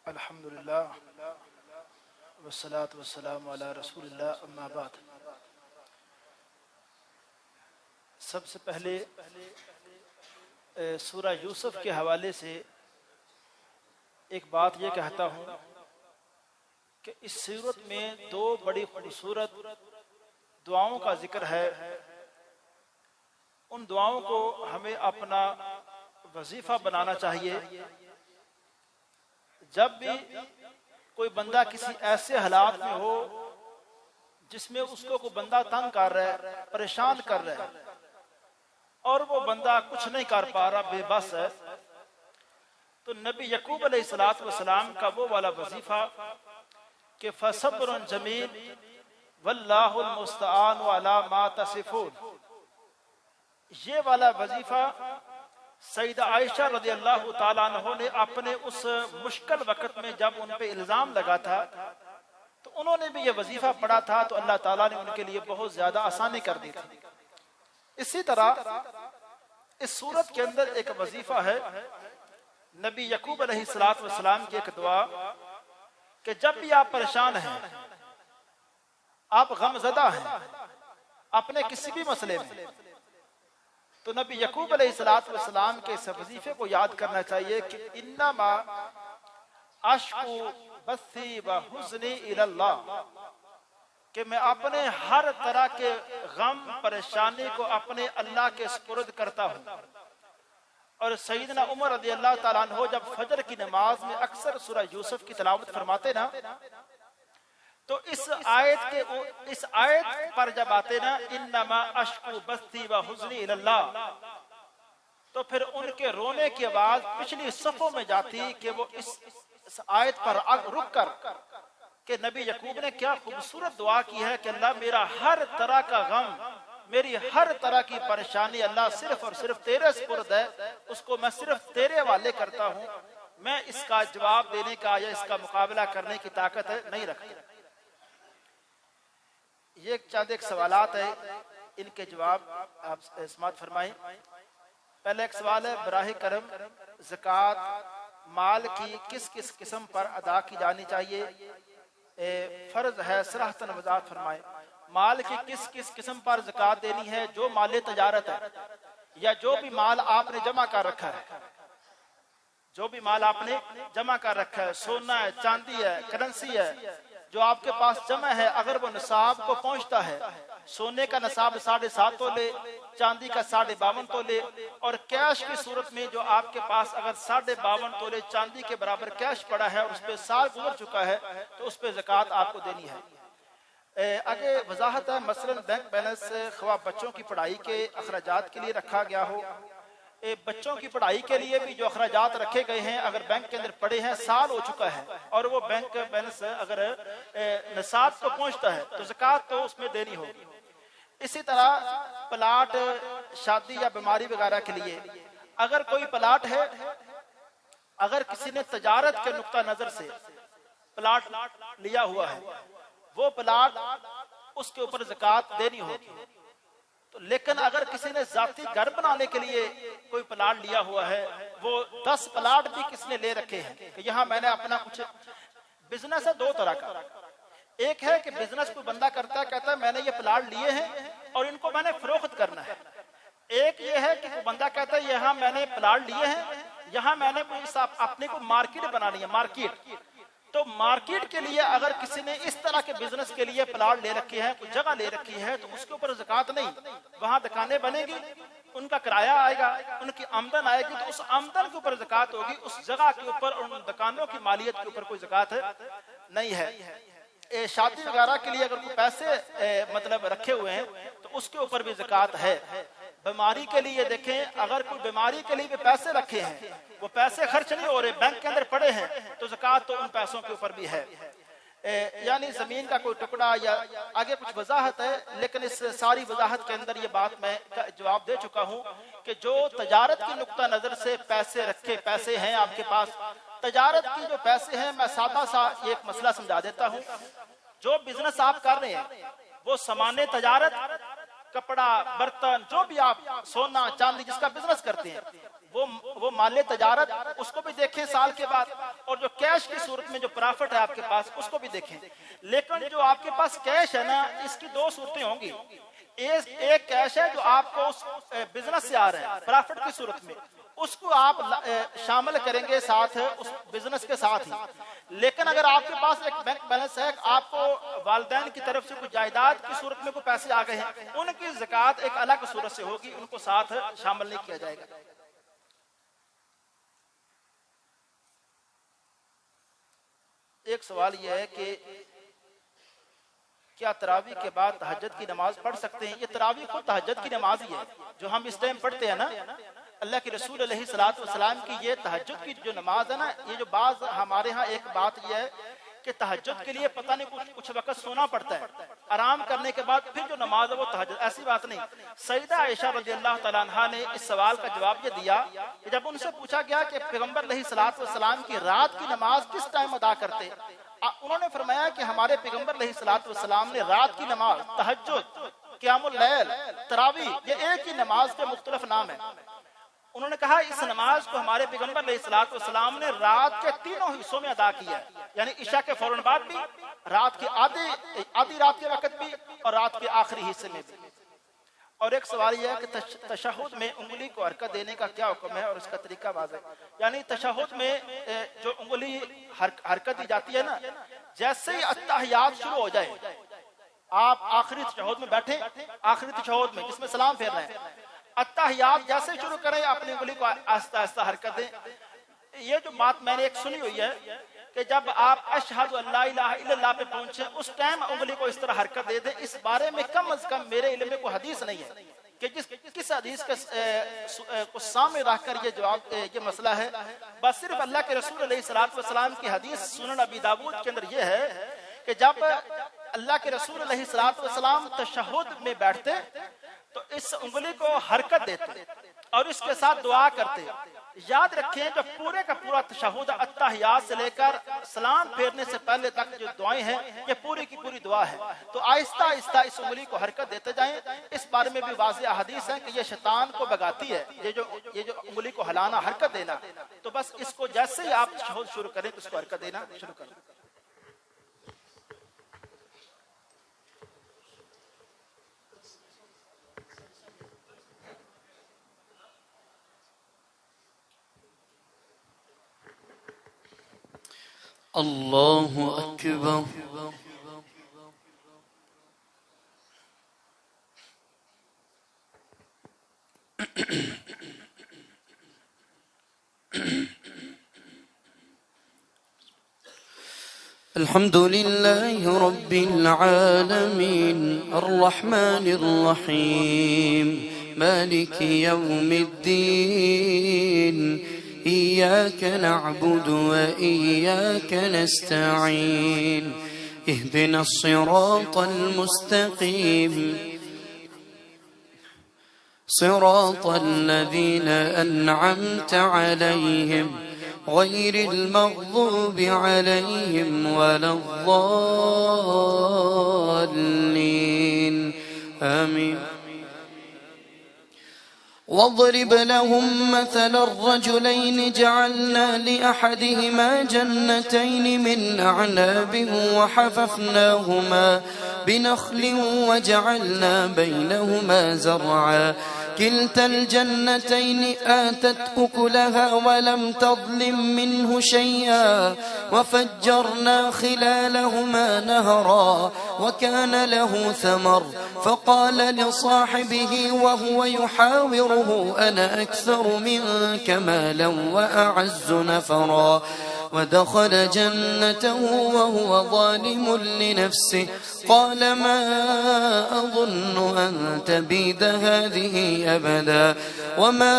الحمدللہ والصلاة والسلام علی رسول اللہ اما بعد۔ سب سے پہلے سورہ یوسف کے حوالے سے ایک بات یہ کہتا ہوں کہ اس سورت میں دو بڑی خوبصورت دعاؤں کا ذکر ہے۔ ان دعاؤں کو ہمیں اپنا وظیفہ بنانا چاہیے۔ جب بھی کوئی بندہ کسی ایسے حالات میں ہو جس میں اس کو کوئی بندہ تنگ کر رہا ہے، پریشان کر رہا ہے، اور وہ بندہ کچھ نہیں کر پا رہا، بے بس ہے، تو نبی یعقوب علیہ السلام کا وہ والا وظیفہ کہ فصبر جمیل واللہ المستعان علی ما تصفون، یہ والا وظیفہ سیدہ عائشہ رضی اللہ تعالیٰ عنہ نے اپنے اس مشکل وقت میں جب ان پہ الزام لگا تھا تو انہوں نے بھی یہ وظیفہ پڑھا تھا، تو اللہ تعالیٰ نے ان کے لیے بہت زیادہ آسانی کر دی تھی۔ اسی طرح اس سورت کے اندر ایک وظیفہ ہے نبی یعقوب علیہ السلام کی ایک دعا کہ جب بھی آپ پریشان ہیں، آپ غم زدہ ہیں اپنے کسی بھی مسئلے میں، تو نبی یعقوب علیہ السلام کے اس وظیفے کو یاد کرنا چاہیے کہ انما اشکو بثی و حزنی الی اللہ، کہ میں اپنے ہر طرح کے غم پریشانی کو اپنے اللہ کے سپرد کرتا ہوں۔ اور سیدنا عمر رضی اللہ تعالیٰ عنہ جب فجر کی نماز میں اکثر سورہ یوسف کی تلاوت فرماتے نا، تو اس آیت پر جب آتے نا انما اشکو بثی و حزنی الی اللہ، تو پھر ان کے رونے کی آواز پچھلی صفوں میں جاتی کہ وہ اس آیت پر رک کر کہ نبی یعقوب نے کیا خوبصورت دعا کی ہے کہ اللہ میرا ہر طرح کا غم، میری ہر طرح کی پریشانی اللہ صرف اور صرف تیرے سپرد ہے، اس کو میں صرف تیرے حوالے کرتا ہوں، میں اس کا جواب دینے کا یا اس کا مقابلہ کرنے کی طاقت نہیں رکھتا۔ یہ چند ایک سوالات ہیں، ان کے جواب آپ سماعت فرمائیں۔ پہلا ایک سوال ہے، براہ کرم زکوٰۃ مال کی کس کس قسم پر ادا کی جانی چاہیے؟ فرض ہے صراحتاً وضاحت فرمائیں۔ مال کی کس کس قسم پر زکوٰۃ دینی ہے؟ جو مال تجارت ہے یا جو بھی مال آپ نے جمع کر رکھا ہے، جو بھی مال آپ نے جمع کر رکھا ہے، سونا ہے، چاندی ہے، کرنسی ہے، جو آپ کے پاس جمع ہے، اگر وہ نصاب کو پہنچتا ہے، سونے کا نصاب 7.5 تولے، چاندی کا 52.5 تولے، اور کیش کی صورت میں جو آپ کے پاس اگر 52.5 تولے چاندی کے برابر کیش پڑا ہے اور اس پہ سال گزر چکا ہے تو اس پہ زکوٰۃ آپ کو دینی ہے۔ آگے وضاحت ہے، مثلا بینک بیلنس خواہ بچوں کی پڑھائی کے اخراجات کے لیے رکھا گیا ہو، بچوں کی پڑھائی کے لیے بھی جو اخراجات رکھے گئے ہیں اگر بینک کے اندر پڑے ہیں، سال ہو چکا ہے اور وہ بینک بیلنس اگر نصاب کو پہنچتا ہے تو زکوٰۃ تو اس میں دینی ہوگی۔ اسی طرح پلاٹ شادی یا بیماری وغیرہ کے لیے اگر کوئی پلاٹ ہے، اگر کسی نے تجارت کے نقطہ نظر سے پلاٹ لیا ہوا ہے، وہ پلاٹ اس کے اوپر زکوٰۃ دینی ہوگی۔ لیکن اگر کسی نے ذاتی گھر بنانے کے لیے کوئی پلاٹ لیا ہوا ہے، وہ 10 پلاٹ بھی کس نے لے رکھے ہیں کہ یہاں میں نے اپنا کچھ بزنس ہے، دو طرح کا۔ ایک ہے کہ بزنس کوئی بندہ کرتا ہے، کہتا ہے میں نے یہ پلاٹ لیے ہیں اور ان کو میں نے فروخت کرنا ہے۔ ایک یہ ہے کہ بندہ کہتا ہے یہاں میں نے پلاٹ لیے ہیں، یہاں میں نے اپنے کو مارکیٹ بنانی ہے، مارکیٹ۔ تو مارکیٹ کے لیے اگر کسی نے اس طرح کے بزنس کے لیے پلاٹ لے رکھے ہیں، کوئی جگہ لے رکھی ہے، تو اس کے اوپر زکوٰۃ نہیں۔ وہاں دکانیں بنے گی، ان کا کرایہ آئے گا، ان کی آمدن آئے گی، تو اس آمدن کے اوپر زکوٰۃ ہوگی، اس جگہ کے اوپر اور ان دکانوں کی مالیت کے اوپر کوئی زکوٰۃ نہیں ہے۔ شادی وغیرہ کے لیے اگر کوئی پیسے مطلب رکھے ہوئے ہیں تو اس کے اوپر بھی زکوٰۃ ہے۔ بیماری کے لیے دیکھیں، اگر کوئی بیماری کے لیے بھی پیسے رکھے ہیں، وہ پیسے خرچ نہیں ہو رہے، بینک کے اندر پڑے ہیں، تو زکوٰۃ تو ان پیسوں کے اوپر بھی ہے۔ یعنی زمین کا کوئی ٹکڑا یا آگے کچھ وضاحت ہے، لیکن اس ساری وضاحت کے اندر یہ بات میں جواب دے چکا ہوں کہ جو تجارت کی نقطہ نظر سے پیسے رکھے، پیسے ہیں آپ کے پاس، تجارت کی جو پیسے ہیں، میں سادہ سا ایک مسئلہ سمجھا دیتا ہوں۔ جو بزنس آپ کر رہے ہیں وہ سامان تجارت، کپڑا، برتن، جو بھی آپ سونا چاندی جس کا بزنس کرتے ہیں، وہ مال تجارت اس کو بھی دیکھیں سال کے بعد، اور جو کیش کی صورت میں جو پرافٹ ہے آپ کے پاس اس کو بھی دیکھیں. لیکن جو آپ کے پاس کیش ہے نا، اس کی دو صورتیں ہوں گی. ایک کیش ہے جو آپ کو اس بزنس سے آ رہا ہے پرافٹ کی صورت میں، اس کو آپ شامل کریں گے ساتھ اس بزنس کے ساتھ ہی. لیکن اگر آپ کے پاس ایک بینک بیلنس ہے، آپ کو والدین کی طرف سے کوئی جائیداد کی صورت میں کوئی پیسے آ گئے ہیں، ان کی زکوٰۃ ایک الگ صورت سے ہوگی، ان کو ساتھ شامل نہیں کیا جائے گا. ایک سوال یہ ہے کہ کیا تراویح کے بعد تہجد کی نماز پڑھ سکتے ہیں؟ یہ تراویح خود تہجد کی نماز ہی ہے جو ہم اس ٹائم پڑھتے ہیں نا. اللہ کے رسول علیہ الصلوۃ والسلام کی یہ تہجد کی جو نماز ہے نا، یہ جو بعض ہمارے ہاں ایک بات یہ ہے کہ تہجد کے لیے پتہ نہیں کچھ وقت سونا پڑتا ہے، آرام کرنے کے بعد پھر جو نماز ہے وہ تہجد. ایسی بات نہیں. سیدہ عائشہ رضی اللہ تعالیٰ عنہا نے اس سوال کا جواب یہ دیا کہ جب ان سے پوچھا گیا کہ پیغمبر علیہ الصلوۃ والسلام کی رات کی نماز کس ٹائم ادا کرتے، انہوں نے فرمایا کہ ہمارے پیغمبر علیہ الصلوۃ والسلام نے رات کی نماز، تہجد، قیام اللیل، تراویح، یہ ایک ہی نماز کے مختلف نام ہیں. انہوں نے کہا اس نماز کو ہمارے پیغمبر علیہ الصلوۃ والسلام نے رات کے تینوں حصوں میں ادا کیا ہے، یعنی عشاء کے فوراً بعد بھی، رات کے آدھی رات کے وقت بھی، اور رات کے آخری حصے میں بھی. اور ایک سوال یہ ہے کہ تشہد میں انگلی کو حرکت دینے کا کیا حکم ہے اور اس کا طریقہ واضح. یعنی تشہد میں جو انگلی حرکت دی جاتی ہے نا، جیسے ہی التحیات شروع ہو جائے، آپ آخری تشہد میں بیٹھیں، آخری تشہد میں جس میں سلام پھیر رہے ہیں، التحیات جیسے شروع کریں اپنی انگلی کو آہستہ آہستہ حرکت دیں. یہ جو بات میں نے ایک سنی ہوئی ہے کہ جب آپ اشہد ان لا الہ الا اللہ پہ پہنچے اس ٹائم انگلی کو اس طرح حرکت دے دیں. اس بارے میں کم از کم میرے علم میں کوئی حدیث نہیں ہے کہ کس حدیث کو سامنے رکھ کر یہ مسئلہ ہے. بس صرف اللہ کے رسول علیہ الصلوۃ والسلام کی حدیث سنن ابی داؤد کے اندر یہ ہے کہ جب اللہ کے رسول علیہ الصلوۃ والسلام تشہد میں بیٹھتے تو اس انگلی کو حرکت دیتے اور اس کے ساتھ دعا کرتے. یاد رکھیں جو پورے کا پورا تشہد التحیات سے لے کر سلام پھیرنے سے پہلے تک جو دعائیں ہیں یہ پوری کی پوری دعا ہے. تو آہستہ آہستہ اس انگلی کو حرکت دیتے جائیں. اس بارے میں بھی واضح حدیث ہے کہ یہ شیطان کو بگاتی ہے، یہ جو انگلی کو ہلانا، حرکت دینا. تو بس اس کو جیسے ہی آپ تشہد شروع کریں تو اس کو حرکت دینا شروع کریں. اللہ اکبر. الحمد لله رب العالمين الرحمن الرحيم مالك يوم الدين إياك نعبد وإياك نستعين اهدنا الصراط المستقيم صراط الذين أنعمت عليهم غير المغضوب عليهم ولا الضالين آمين. واضرب لهم مثل الرجلين جعلنا لأحدهما جنتين من أعناب وحففناهما بنخل وجعلنا بينهما زرعا كلتا الجنتين آتت أكلها ولم تظلم منه شيئا وفجرنا خلالهما نهرا وكان له ثمر فقال لصاحبه وهو يحاوره أنا أكثر منك مالا وأعز نفرا ودخل جنته وهو ظالم لنفسه قال ما أظن أن تبيد هذه أبدا وما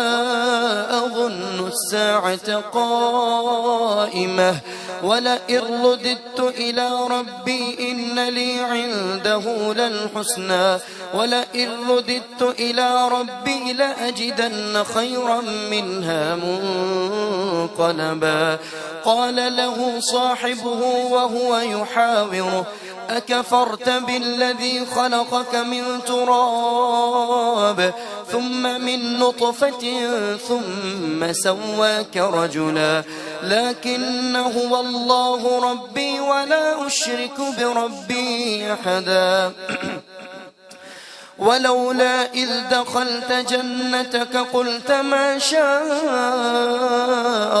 أظن الساعة قائمة ولئن رددت إلى ربي إن لي عنده للحسنى ولئن رددت إلى ربي لأجدن خيرا منها منقلبا قال له صاحبه وهو يحاوره أكفرت بالذي خلقك من تراب ثم من نطفة ثم سواك رجلا لكن هو الله ربي ولا أشرك بربي أحدا ولولا إذ دخلت جنتك قلت ما شاء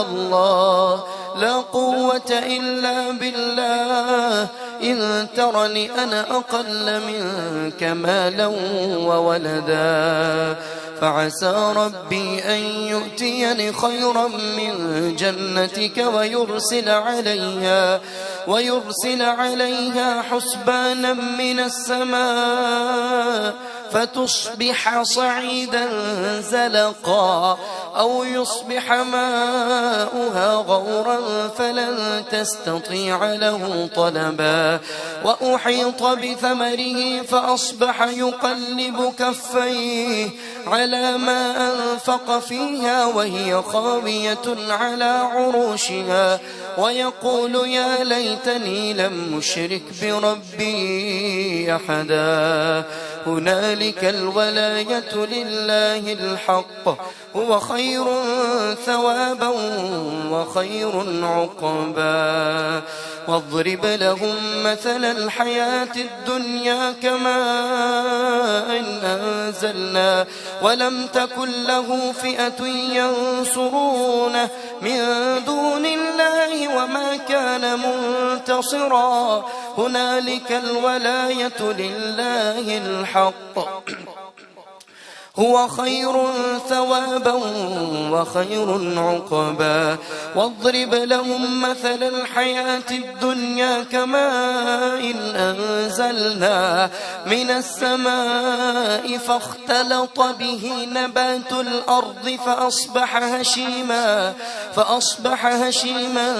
الله لا قوة إلا بالله إن ترني أنا أقل منك مالا وولدا فعسى ربي أن يؤتيني خيرا من جنتك ويرسل عليها حسبانا من السماء فتصبح صعيدا زلقا أو يصبح ماؤها غورا فلن تستطيع له طلبا وأحيط بثمره فأصبح يقلب كفيه على ما أنفق فيها وهي خاوية على عروشها ويقول يا ليتني لم أشرك بربي أحدا هنالك الولاية لله الحق هو خير ثوابا وخير عقبا واضرب لهم مثل الحياة الدنيا كماء أنزلنا ولم تكن له فئة ينصرونه من دون الله وما كان منتصرا هنالك الولاية لله الحق هو خير ثوابا وخير عقبا واضرب لهم مثل الحياة الدنيا كماء أنزلنا من السماء فاختلط به نبات الأرض فأصبح هشيما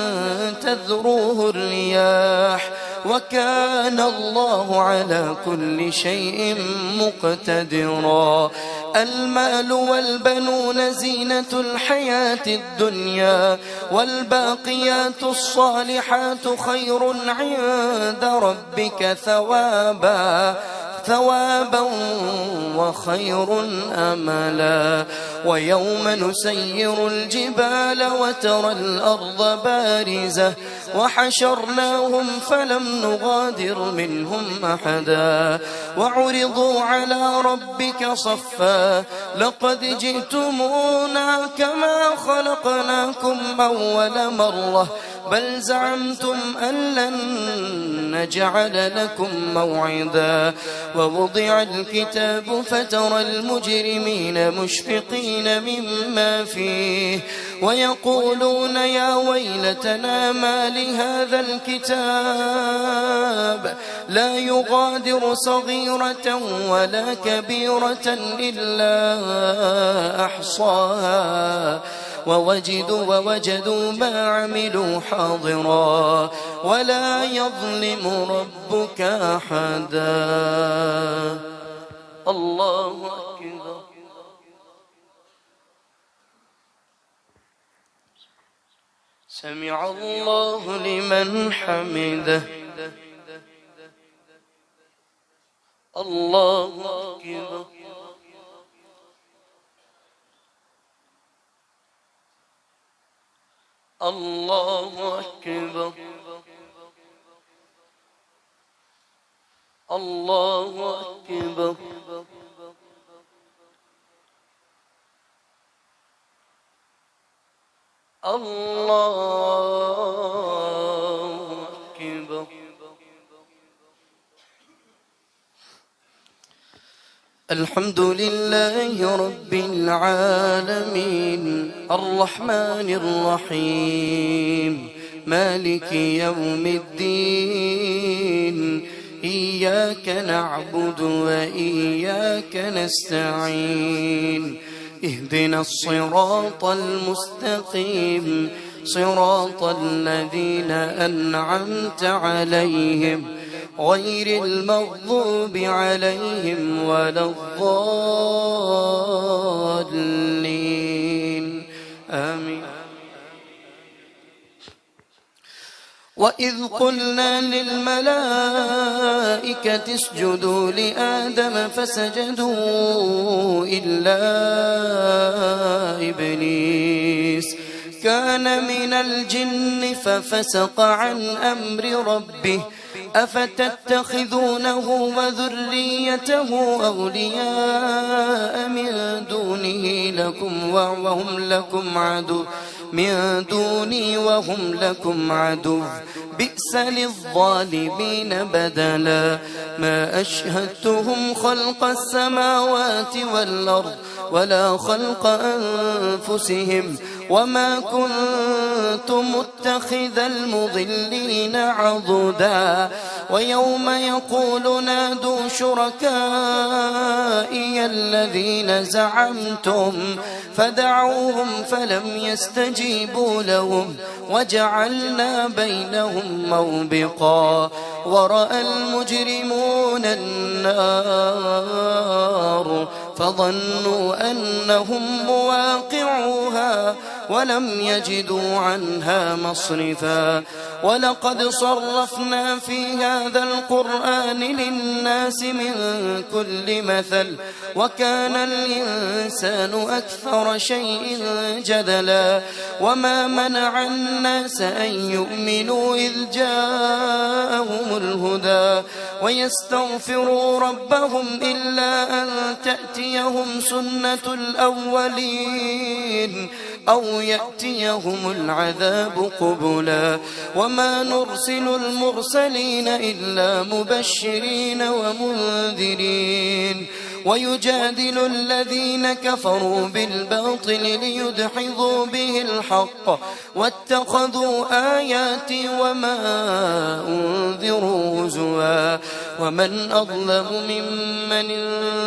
تذروه الرياح وكان الله على كل شيء مقتدرا المال والبنون زينة الحياة الدنيا والباقيات الصالحات خير عند ربك ثوابا وخير أملا ويوم نسير الجبال وترى الأرض بارزة وحشرناهم فلم نغادر منهم أحدا وعرضوا على ربك صفا لقد جئتمونا كما خلقناكم أول مرة بل زعمتم أن لن نجعل لكم موعدا ووضع الكتاب فترى المجرمين مشفقين مما فيه ويقولون يا ويلتنا ما لهذا الكتاب لا يغادر صغيرة ولا كبيرة إلا أحصاها ووجدوا ما عملوا حاضرا ولا يظلم ربك أحدا الله أكبر سمع الله لمن حمده الله أكبر الله أكبر الله أكبر الله أكبر الحمد لله رب العالمين الرحمن الرحيم مالك يوم الدين إياك نعبد وإياك نستعين اهدنا الصراط المستقيم صراط الذين أنعمت عليهم غير المغضوب عليهم ولا الضالين آمين وإذ قلنا للملائكة اسجدوا لآدم فسجدوا إلا إبليس كان من الجن ففسق عن أمر ربه أفتتخذونه وذريته أولياء من دونه وهم لكم عدو من دوني وهم لكم عدو بئس للظالمين بدلا ما أشهدتهم خلق السماوات والأرض ولا خلق أنفسهم وما كنت متخذ المضلين عضدا ويوم يقول نادوا شركائي الذين زعمتم فدعوهم فلم يستجيبوا لهم وجعلنا بينهم موبقا ورأى المجرمون النار فظنوا أنهم مواقعوها ولم يجدوا عنها مصرفا ولقد صرفنا في هذا القرآن للناس من كل مثل وكان الإنسان أكثر شيء جدلا وما منع الناس أن يؤمنوا إذ جاءهم الهدى ويستغفروا ربهم إلا أن تأتيهم سنة الأولين أو يأتيهم العذاب قبلا وما نرسل المرسلين إلا مبشرين ومنذرين ويجادل الذين كفروا بالباطل ليدحضوا به الحق واتخذوا آياتي وما أنذروا هزوا ومن أظلم ممن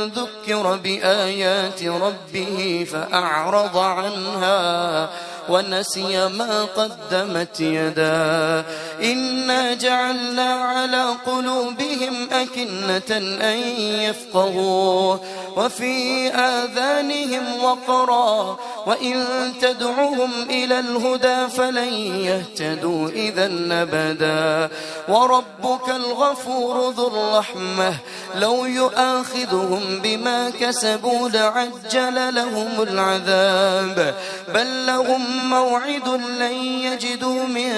ذكر بآيات ربه فأعرض عنها ونسي ما قدمت يداه إنا جعلنا على قلوبهم أكنة أن يفقهوه وفي آذانهم وقرا وإن تدعوهم إلى الهدى فلن يهتدوا إذا أبدا وربك الغفور ذو الرحمة لو يؤاخذهم بما كسبوا لعجل لهم العذاب بل لهم موعد لن يجدوا من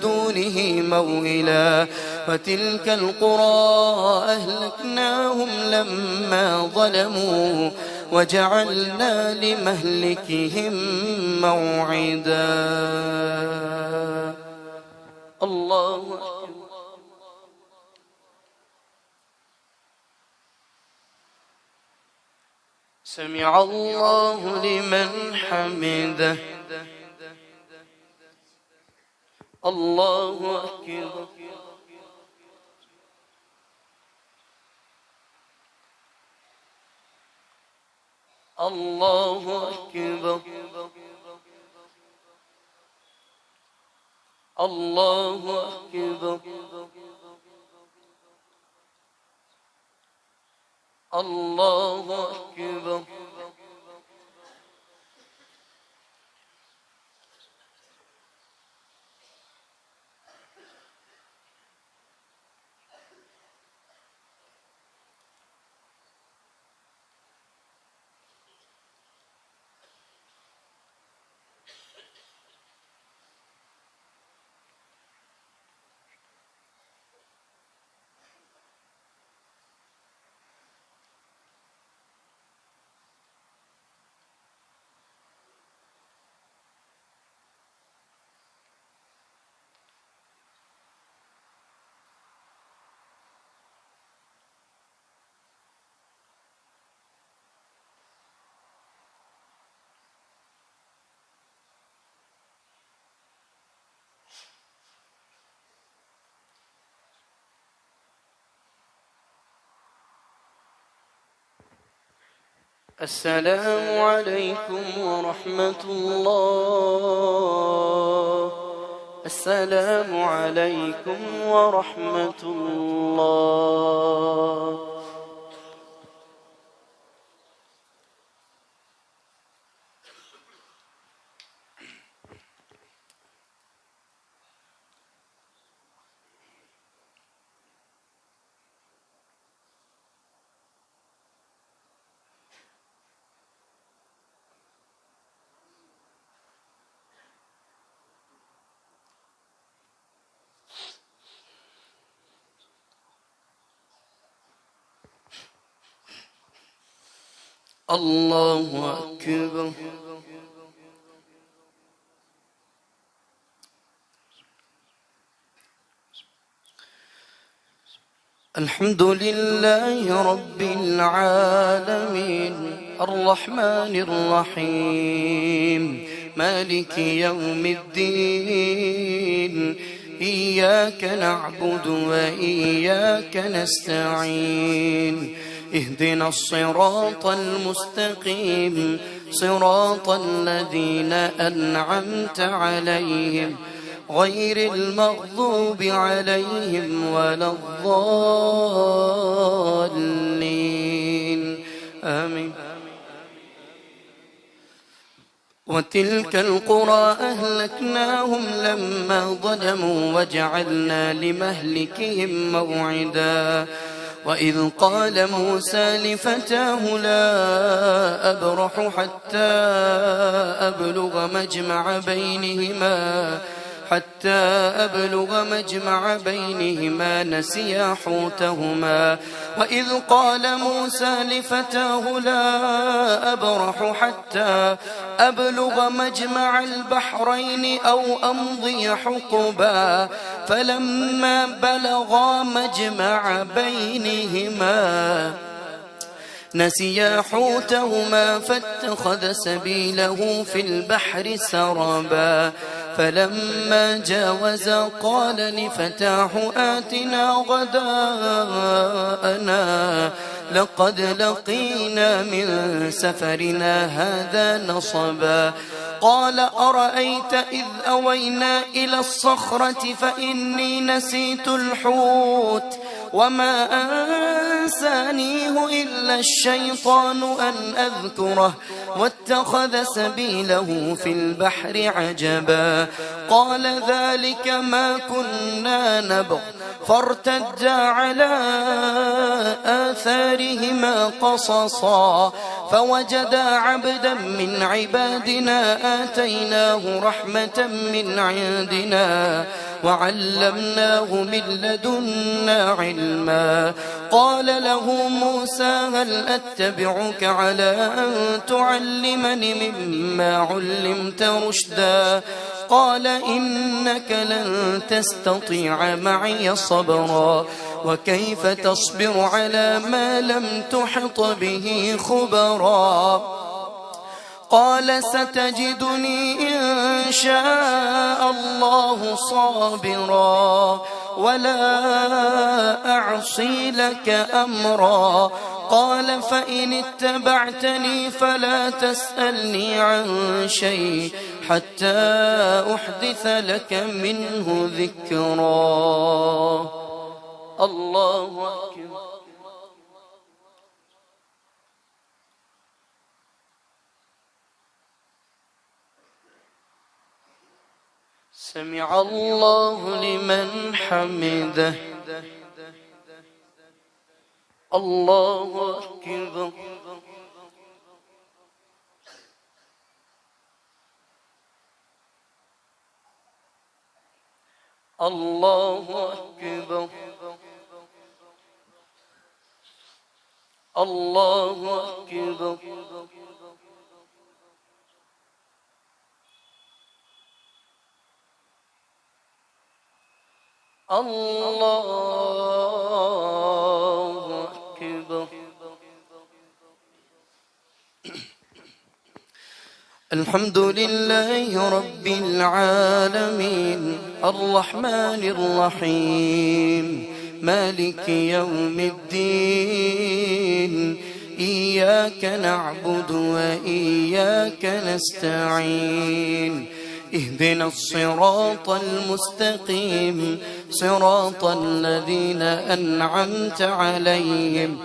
دونه موئلا وتلك القرى أهلكناهم لما ظلموا وجعلنا لمهلكهم موعدا الله أكبر سمع الله لمن حمده الله أكبر الله أكبر الله أكبر الله أكبر السلام عليكم ورحمة الله السلام عليكم ورحمة الله الله أكبر. الحمد لله رب العالمين الرحمن الرحيم مالك يوم الدين إياك نعبد وإياك نستعين اهدنا الصراط المستقيم صراط الذين أنعمت عليهم غير المغضوب عليهم ولا الضالين آمين. وتلك القرى أهلكناهم لما ظلموا وجعلنا لمهلكهم موعدا وإذ قال موسى لفتاه لا أبرح حتى أبلغ مجمع بينهما نسيا حوتهما وإذ قال موسى لفتاه لا أبرح حتى أبلغ مجمع البحرين أو أمضي حقبا فلما بلغا مجمع بينهما نسيا حوتهما فاتخذ سبيله في البحر سربا فلما جاوزا قال لفتاه آتنا غداءنا لقد لقينا من سفرنا هذا نصبا قال أرأيت إذ أوينا إلى الصخرة فإني نسيت الحوت وما أنسانيه إلا الشيطان أن أذكره واتخذ سبيله في البحر عجبا قال ذلك ما كنا نبغ فارتدا على آثارهما قصصا فوجدا عبدا من عبادنا آتيناه رحمة من عندنا وعلمناه من لدنا علما قال له موسى هل أتبعك على أن تعلمني مما علمت رشدا قال إنك لن تستطيع معي صبرا وكيف تصبر على ما لم تحط به خبرا قال ستجدني إن شاء الله صابرا ولا أعصي لك أمرا قال فإن اتبعتني فلا تسألني عن شيء حتى أحدث لك منه ذكرا. الله أكبر. سمع الله لمن حمده. الله أكبر. الله أكبر. الله أكبر. الله أكبر. الحمد لله رب العالمين الرحمن الرحيم مالك يوم الدين إياك نعبد وإياك نستعين اهدنا الصراط المستقيم صراط الذين أنعمت عليهم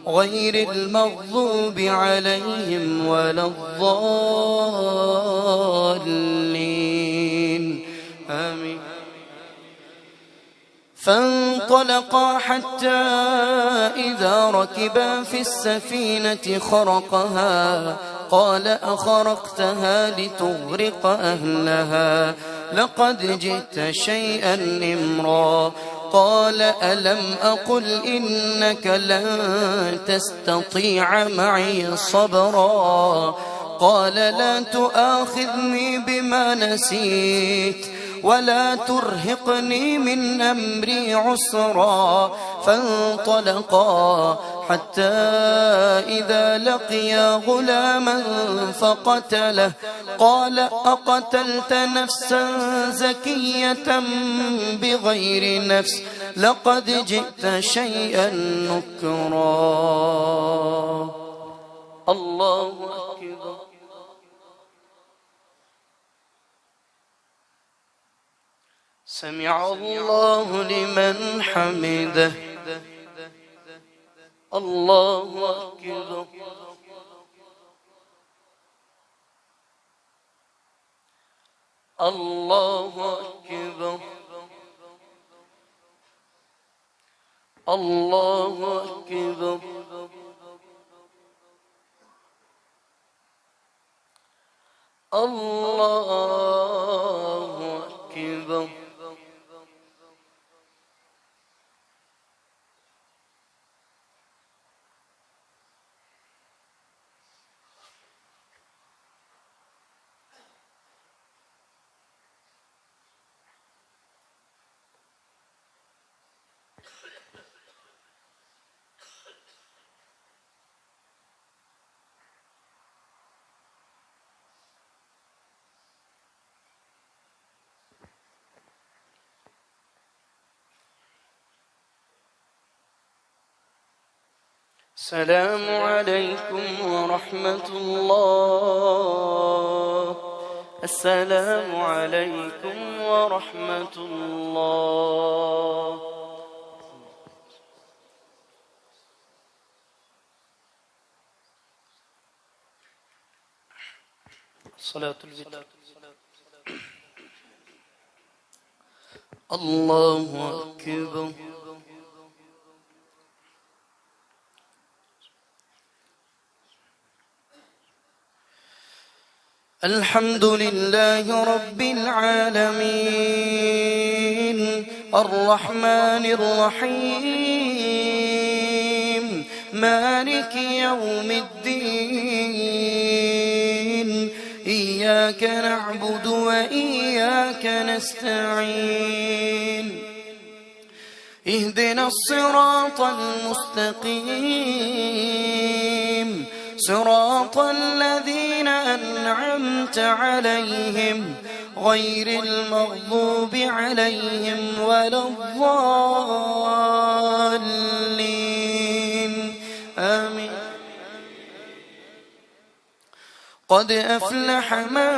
غير المغضوب عليهم ولا الضالين آمين. فانطلقا حتى إذا ركبا في السفينة خرقها قال أخرقتها لتغرق أهلها لقد جئت شيئا إمرا قال ألم أقل إنك لن تستطيع معي صبرا قال لا تؤاخذني بما نسيت ولا ترهقني من أمري عسرا فانطلقا حتى إذا لقيا غلاما فقتله قال أقتلت نفسا زكية بغير نفس لقد جئت شيئا نكرا. الله أكبر. سمع الله لمن حمده. الله أكبر. الله أكبر. الله أكبر. الله أكبر. السلام عليكم ورحمة الله. السلام عليكم ورحمة الله. صلاة الوتر. الله أكبر. الحمد لله رب العالمين الرحمن الرحيم مالك يوم الدين إياك نعبد وإياك نستعين اهدنا الصراط المستقيم صراط الذين أنعمت عليهم غير المغضوب عليهم ولا الضالين آمين. قد أفلح من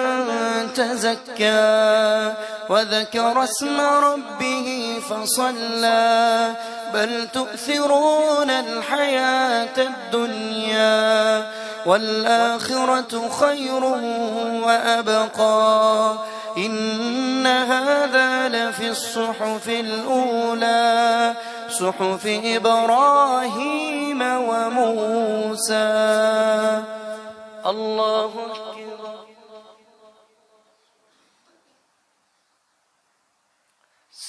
تزكى وذكر اسم ربه فصلى بل تؤثرون الحياة الدنيا والآخرة خير وأبقى إن هذا لفي الصحف الأولى صحف إبراهيم وموسى. الله أكبر.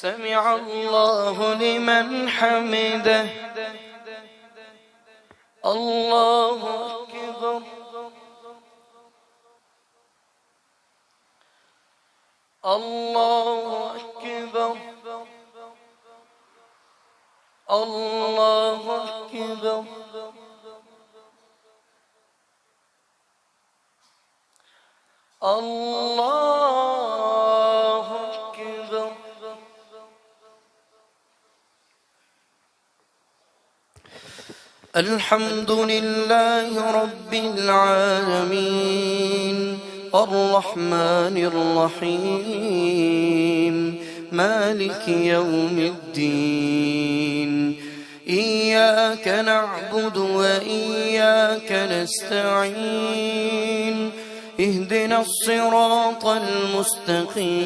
سمع الله لمن حمده. الله أكبر. الله أكبر. الله أكبر. الله أكبر. الحمد لله رب العالمين الرحمن الرحيم مالك يوم الدين إياك نعبد وإياك نستعين اهدنا الصراط المستقيم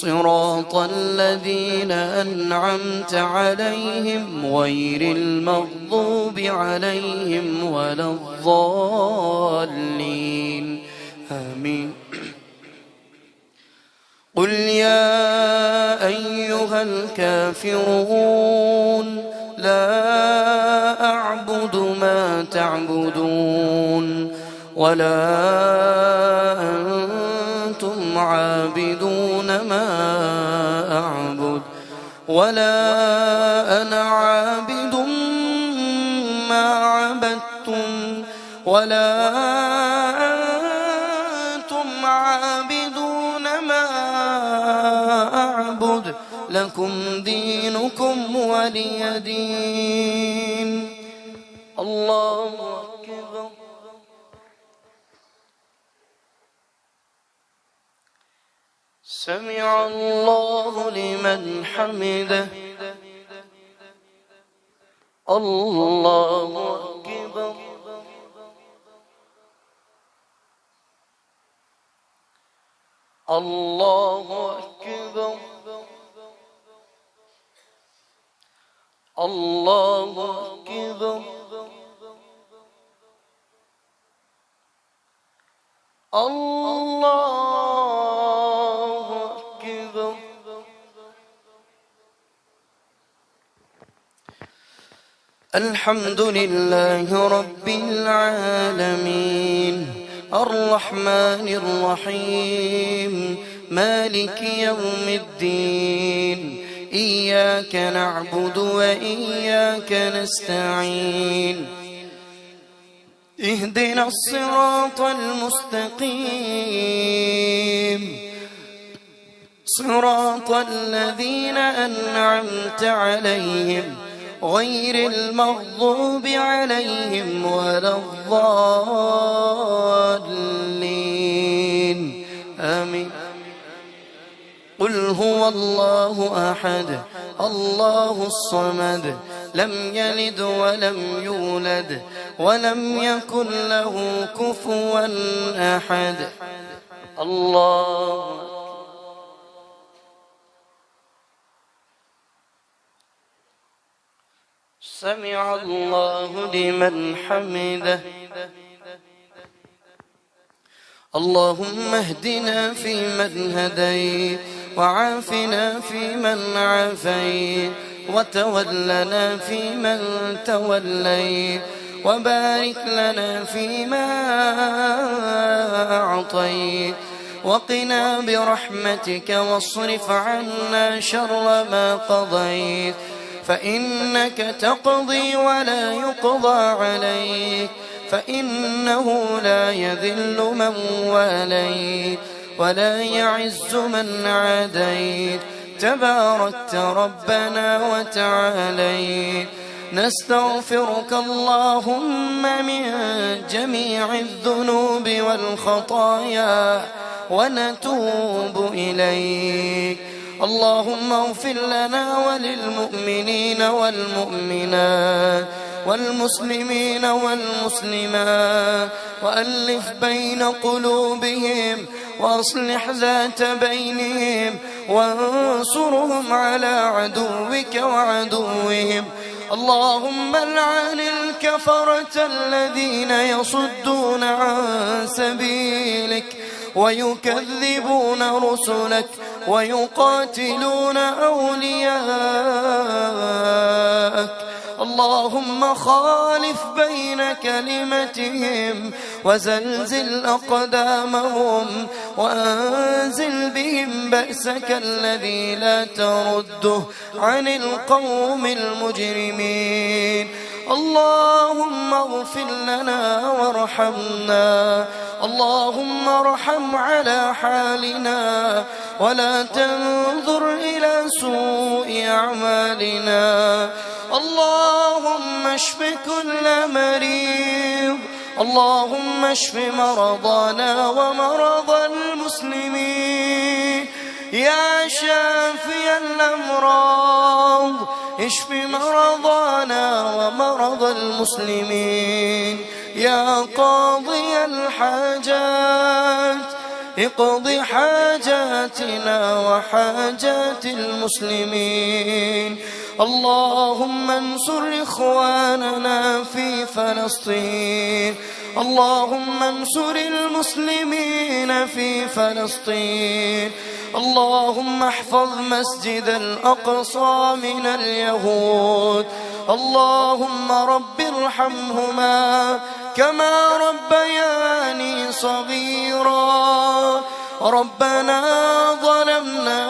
صراط الذين أنعمت عليهم غير المغضوب عليهم ولا الضالين آمين. قل يا أيها الكافرون لا أعبد ما تعبدون ولا أنتم عابدون ما أعبد ولا أنا عابد ما عبدتم ولا أنتم عابدون ما أعبد لكم دينكم ولي دين. الله أكبر. سمع الله لمن حمده. الله أكبر. الله أكبر. الله أكبر. الله أكبر. الحمد لله رب العالمين الرحمن الرحيم مالك يوم الدين إياك نعبد وإياك نستعين اهدنا الصراط المستقيم صراط الذين أنعمت عليهم غير المغضوب عليهم ولا الضالين آمين. قل هو الله أحد الله الصمد لم يلد ولم يولد ولم يكن له كفوا أحد. الله. سمع الله لمن حمده. اللهم اهدنا فيمن هديت وعافنا فيمن عافيت وتولنا فيمن توليت وبارك لنا فيما أعطيت وقنا برحمتك واصرف عنا شر ما قضيت فإنك تقضي ولا يقضى عليك فإنه لا يذل من واليت ولا يعز من عاديت تباركت ربنا وتعاليت. نستغفرك اللهم من جميع الذنوب والخطايا ونتوب إليك. اللهم اغفر لنا وللمؤمنين والمؤمنات والمسلمين والمسلمات وألف بين قلوبهم وأصلح ذات بينهم وانصرهم على عدوك وعدوهم. اللهم لعن الكفرة الذين يصدون عن سبيلك ويكذبون رسلك ويقاتلون أولياءك. اللهم خالف بين كلمتهم وزلزل أقدامهم وأنزل بهم بأسك الذي لا ترده عن القوم المجرمين. اللهم اغفر لنا وارحمنا. اللهم ارحم على حالنا ولا تنظر إلى سوء أعمالنا. اللهم اشف كل مريض. اللهم اشف مرضانا ومرض المسلمين. يا شافي الأمراض اشف مرضانا ومرض المسلمين. يا قاضي الحاجات اقض حاجاتنا وحاجات المسلمين. اللهم انصر إخواننا في فلسطين. اللهم انصر المسلمين في فلسطين. اللهم احفظ مسجد الأقصى من اليهود. اللهم رب ارحمهما كما ربياني صغيرا. ربنا ظلمنا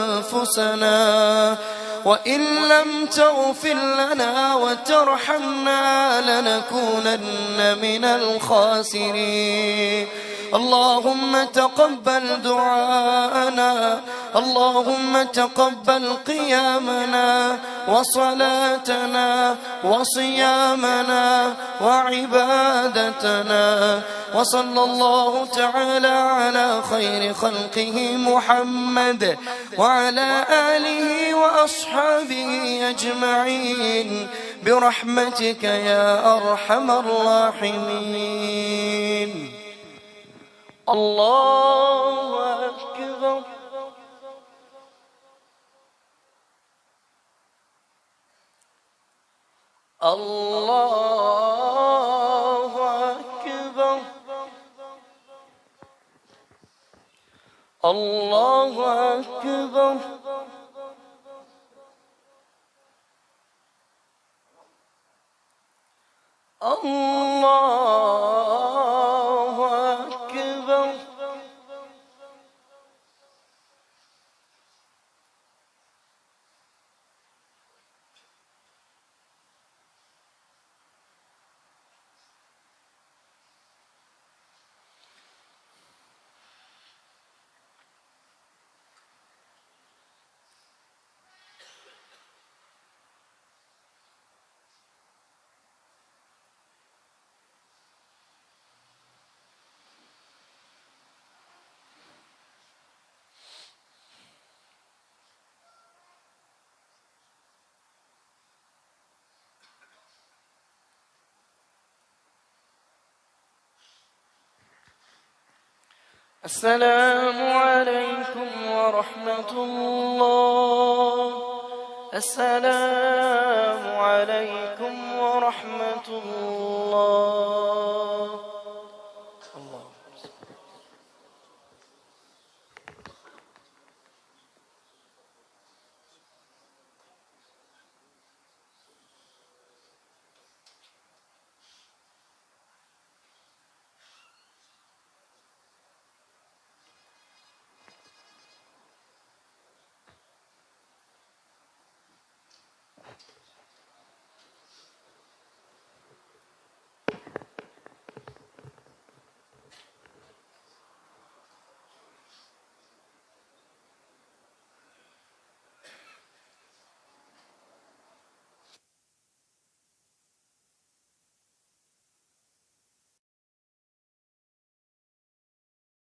أنفسنا وإن لم تغفر لنا وترحمنا لنكونن من الخاسرين. اللهم تقبل دعاءنا. اللهم تقبل قيامنا وصلاتنا وصيامنا وعبادتنا. وصلى الله تعالى على خير خلقه محمد وعلى آله وأصحابه أجمعين برحمتك يا أرحم الراحمين. الله أكبر. الله أكبر. الله أكبر. الله أكبر. السلام عليكم ورحمة الله. السلام عليكم ورحمة الله.